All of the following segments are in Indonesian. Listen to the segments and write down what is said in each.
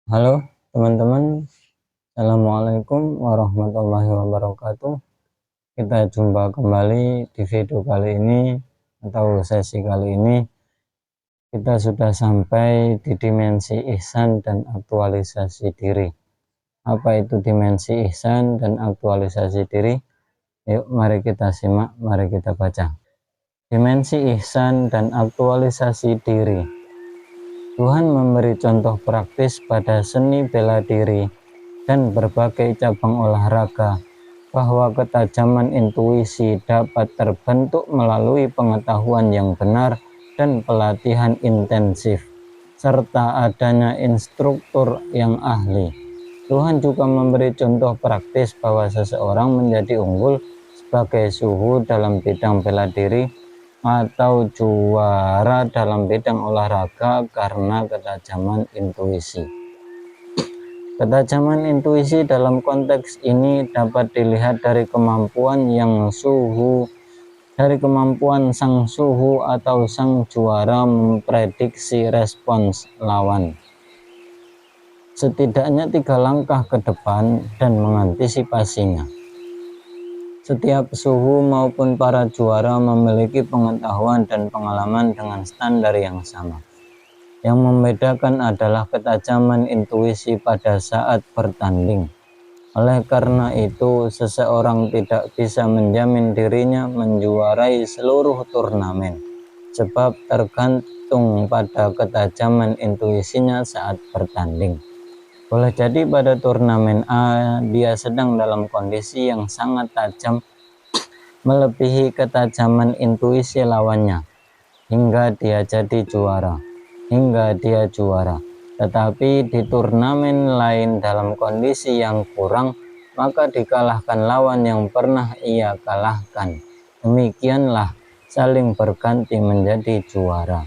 Halo teman-teman, Assalamualaikum warahmatullahi wabarakatuh. Kita jumpa kembali di video kali ini atau sesi kali ini. Kita sudah sampai di dimensi ihsan dan aktualisasi diri. Apa itu dimensi ihsan dan aktualisasi diri? Yuk mari kita simak, mari kita baca. Dimensi ihsan dan aktualisasi diri. Tuhan memberi contoh praktis pada seni bela diri dan berbagai cabang olahraga bahwa ketajaman intuisi dapat terbentuk melalui pengetahuan yang benar dan pelatihan intensif, serta adanya instruktur yang ahli. Tuhan juga memberi contoh praktis bahwa seseorang menjadi unggul sebagai suhu dalam bidang bela diri atau juara dalam bidang olahraga karena ketajaman intuisi. Ketajaman intuisi dalam konteks ini dapat dilihat dari kemampuan sang suhu atau sang juara memprediksi respons lawan setidaknya 3 langkah ke depan dan mengantisipasinya. Setiap suhu maupun para juara memiliki pengetahuan dan pengalaman dengan standar yang sama. Yang membedakan adalah ketajaman intuisi pada saat bertanding. Oleh karena itu, seseorang tidak bisa menjamin dirinya menjuarai seluruh turnamen, sebab tergantung pada ketajaman intuisinya saat bertanding. Boleh jadi pada turnamen A, dia sedang dalam kondisi yang sangat tajam melebihi ketajaman intuisi lawannya, hingga dia juara. Tetapi di turnamen lain dalam kondisi yang kurang, maka dikalahkan lawan yang pernah ia kalahkan. Demikianlah saling berganti menjadi juara.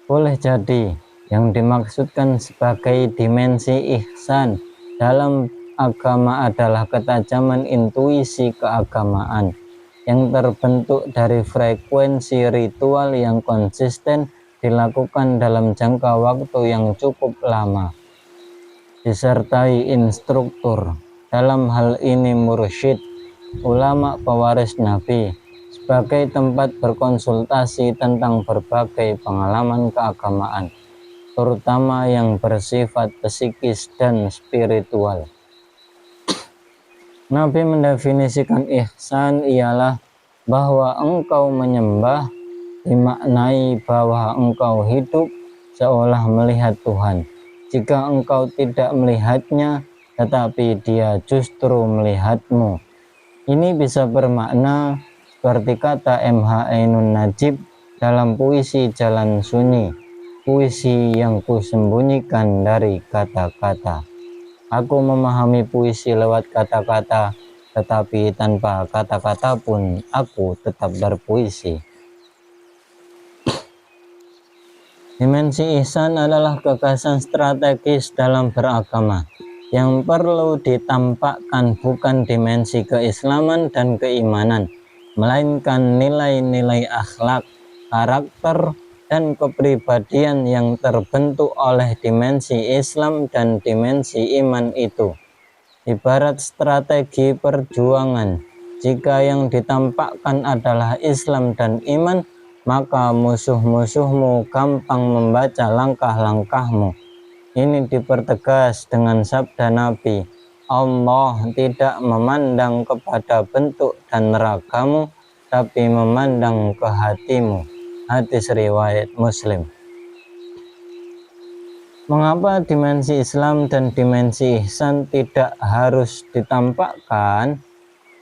Boleh jadi yang dimaksudkan sebagai dimensi ihsan dalam agama adalah ketajaman intuisi keagamaan yang terbentuk dari frekuensi ritual yang konsisten dilakukan dalam jangka waktu yang cukup lama, disertai instruktur, dalam hal ini mursyid, ulama pewaris Nabi, sebagai tempat berkonsultasi tentang berbagai pengalaman keagamaan, terutama yang bersifat psikis dan spiritual. Nabi mendefinisikan ihsan ialah bahwa engkau menyembah, dimaknai bahwa engkau hidup seolah melihat Tuhan. Jika engkau tidak melihatnya, tetapi dia justru melihatmu. Ini bisa bermakna seperti kata M.H. Ainun Najib dalam puisi Jalan Sunyi, puisi yang kusembunyikan dari kata-kata. Aku memahami puisi lewat kata-kata, tetapi tanpa kata-kata pun aku tetap berpuisi. Dimensi ihsan adalah gagasan strategis dalam beragama yang perlu ditampakkan bukan dimensi keislaman dan keimanan, melainkan nilai-nilai akhlak, karakter, dan kepribadian yang terbentuk oleh dimensi Islam dan dimensi iman itu. Ibarat strategi perjuangan, jika yang ditampakkan adalah Islam dan iman, maka musuh-musuhmu gampang membaca langkah-langkahmu. Ini dipertegas dengan sabda Nabi, Allah tidak memandang kepada bentuk dan ragamu, tapi memandang ke hatimu. Hadis riwayat Muslim. Mengapa dimensi Islam dan dimensi ihsan tidak harus ditampakkan?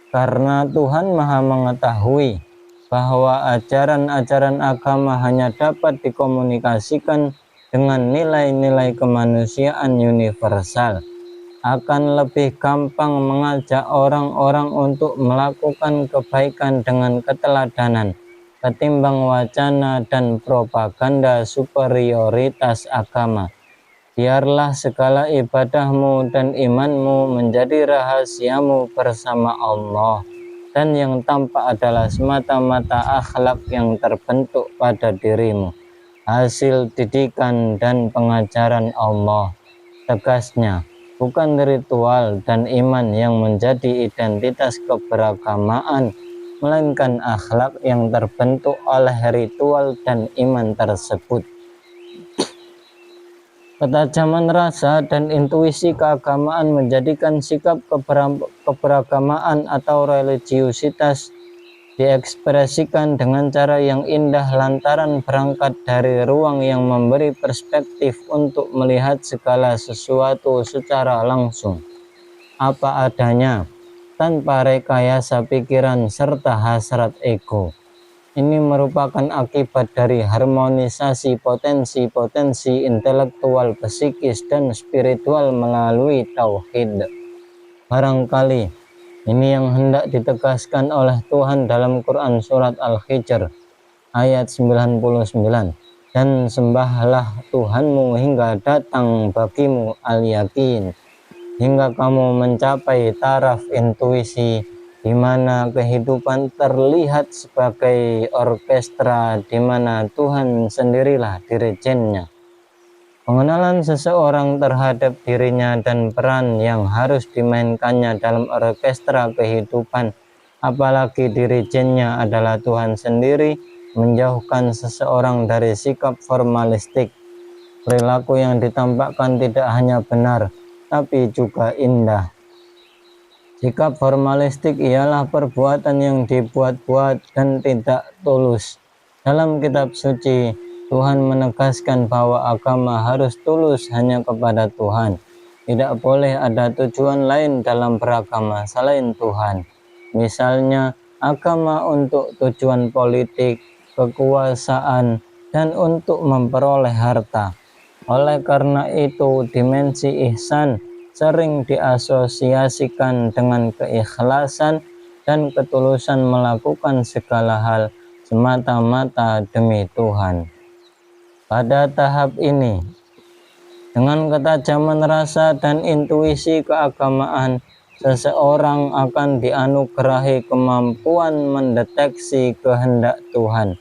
Karena Tuhan Maha mengetahui bahwa ajaran-ajaran agama hanya dapat dikomunikasikan dengan nilai-nilai kemanusiaan universal. Akan lebih gampang mengajak orang-orang untuk melakukan kebaikan dengan keteladanan ketimbang wacana dan propaganda superioritas agama. Biarlah segala ibadahmu dan imanmu menjadi rahasiamu bersama Allah, dan yang tampak adalah semata-mata akhlak yang terbentuk pada dirimu, hasil didikan dan pengajaran Allah. Tegasnya, bukan ritual dan iman yang menjadi identitas keberagamaan, melainkan akhlak yang terbentuk oleh ritual dan iman tersebut. Ketajaman rasa dan intuisi keagamaan menjadikan sikap keberagamaan atau religiusitas diekspresikan dengan cara yang indah lantaran berangkat dari ruang yang memberi perspektif untuk melihat segala sesuatu secara langsung, apa adanya, tanpa rekayasa pikiran serta hasrat ego. Ini merupakan akibat dari harmonisasi potensi-potensi intelektual, psikis, dan spiritual melalui tauhid. Barangkali ini yang hendak ditegaskan oleh Tuhan dalam Quran surat Al-Hijr ayat 99. Dan sembahlah Tuhanmu hingga datang bagimu al-yakin, hingga kamu mencapai taraf intuisi di mana kehidupan terlihat sebagai orkestra di mana Tuhan sendirilah dirijennya. Pengenalan seseorang terhadap dirinya dan peran yang harus dimainkannya dalam orkestra kehidupan, apalagi dirijennya adalah Tuhan sendiri, menjauhkan seseorang dari sikap formalistik. Perilaku yang ditampakkan tidak hanya benar, tapi juga indah. Sikap formalistik ialah perbuatan yang dibuat-buat dan tidak tulus. Dalam kitab suci, Tuhan menegaskan bahwa agama harus tulus hanya kepada Tuhan. Tidak boleh ada tujuan lain dalam beragama selain Tuhan. Misalnya, agama untuk tujuan politik, kekuasaan, dan untuk memperoleh harta. Oleh karena itu, dimensi ihsan sering diasosiasikan dengan keikhlasan dan ketulusan melakukan segala hal semata-mata demi Tuhan. Pada tahap ini, dengan ketajaman rasa dan intuisi keagamaan, seseorang akan dianugerahi kemampuan mendeteksi kehendak Tuhan,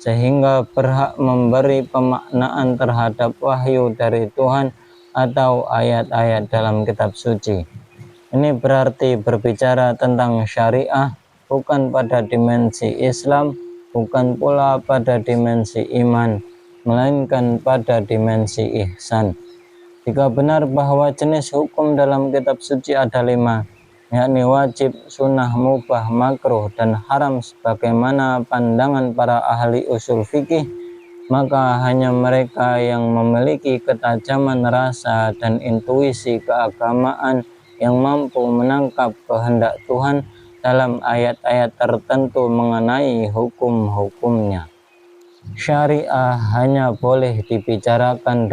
sehingga berhak memberi pemaknaan terhadap wahyu dari Tuhan atau ayat-ayat dalam kitab suci. Ini berarti berbicara tentang syariah, bukan pada dimensi Islam, bukan pula pada dimensi iman, melainkan pada dimensi ihsan. Jika benar bahwa jenis hukum dalam kitab suci ada 5, yakni wajib, sunnah, mubah, makruh, dan haram sebagaimana pandangan para ahli usul fikih, maka hanya mereka yang memiliki ketajaman rasa dan intuisi keagamaan yang mampu menangkap kehendak Tuhan dalam ayat-ayat tertentu mengenai hukum-hukumnya. Syariah hanya boleh dibicarakan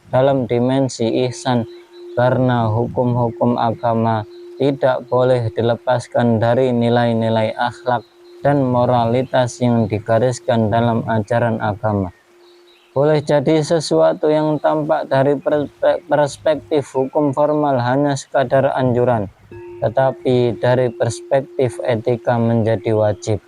dalam dimensi ihsan karena hukum-hukum agama tidak boleh dilepaskan dari nilai-nilai akhlak dan moralitas yang digariskan dalam ajaran agama. Boleh jadi sesuatu yang tampak dari perspektif hukum formal hanya sekadar anjuran, tetapi dari perspektif etika menjadi wajib.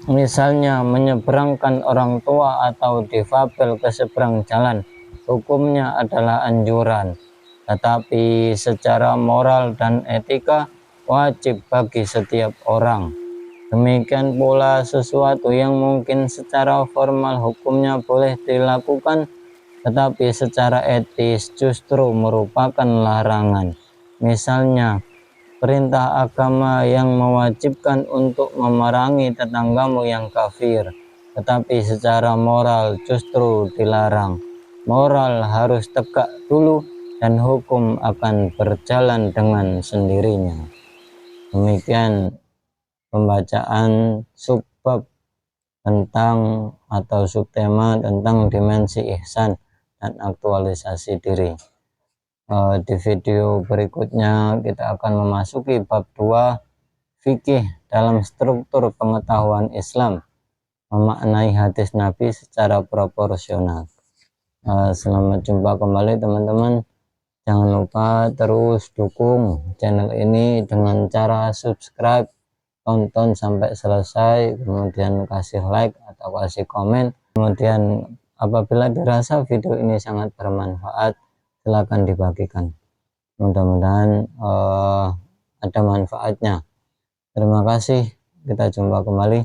Misalnya menyeberangkan orang tua atau difabel ke seberang jalan, hukumnya adalah anjuran, tetapi secara moral dan etika wajib bagi setiap orang. Demikian pula sesuatu yang mungkin secara formal hukumnya boleh dilakukan, tetapi secara etis justru merupakan larangan. Misalnya, perintah agama yang mewajibkan untuk memerangi tetanggamu yang kafir, tetapi secara moral justru dilarang. Moral harus tegak dulu dan hukum akan berjalan dengan sendirinya. Demikian pembacaan subbab tentang atau subtema tentang dimensi ihsan dan aktualisasi diri. Di video berikutnya kita akan memasuki bab 2, fikih dalam struktur pengetahuan Islam, memaknai hadis Nabi secara proporsional. Selamat jumpa kembali teman-teman. Jangan lupa terus dukung channel ini dengan cara subscribe, tonton sampai selesai, kemudian kasih like atau kasih komen. Kemudian apabila dirasa video ini sangat bermanfaat, silakan dibagikan. Mudah-mudahan ada manfaatnya. Terima kasih, kita jumpa kembali.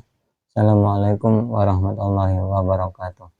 Assalamualaikum warahmatullahi wabarakatuh.